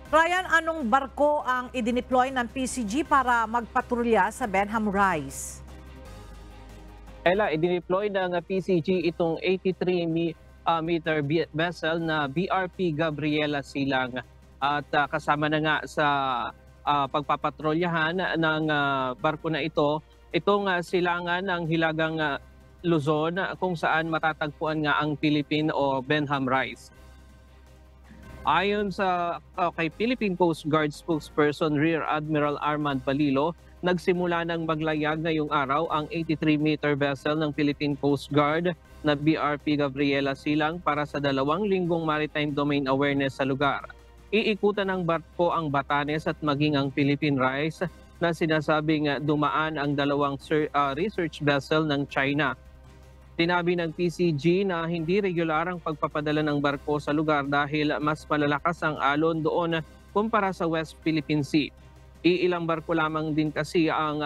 Ryan, anong barko ang idineploy ng PCG para magpatrolya sa Benham Rise? Ella, idineploy ng PCG itong 83-meter vessel na BRP Gabriela Silang. At kasama na nga sa pagpapatrolyahan ng barko na ito, itong silangan ng Hilagang Luzon kung saan matatagpuan nga ang Philippine o Benham Rise. Ayon sa kay Philippine Coast Guard spokesperson Rear Admiral Armand Palilo, nagsimula ng maglayag ngayong araw ang 83-meter vessel ng Philippine Coast Guard na BRP Gabriela Silang para sa 2 linggong maritime domain awareness sa lugar. Iikutan ng barko ang Batanes at maging ang Philippine Rise na sinasabing dumaan ang 2 research vessel ng China. Tinabi ng PCG na hindi regular ang pagpapadala ng barko sa lugar dahil mas malalakas ang alon doon kumpara sa West Philippine Sea. Iilang barko lamang din kasi ang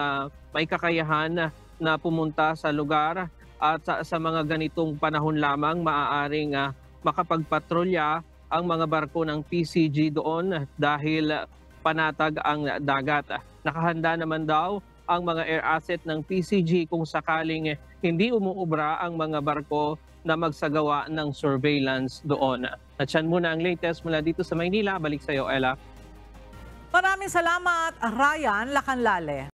may kakayahan na pumunta sa lugar at sa mga ganitong panahon lamang maaaring makapagpatrolya ang mga barko ng PCG doon dahil panatag ang dagat. Nakahanda naman daw ang mga air asset ng PCG kung sakaling hindi umuubra ang mga barko na magsagawa ng surveillance doon. At yan muna ang latest mula dito sa Maynila. Balik sa iyo, Ella. Maraming salamat, Ryan Lacanlale.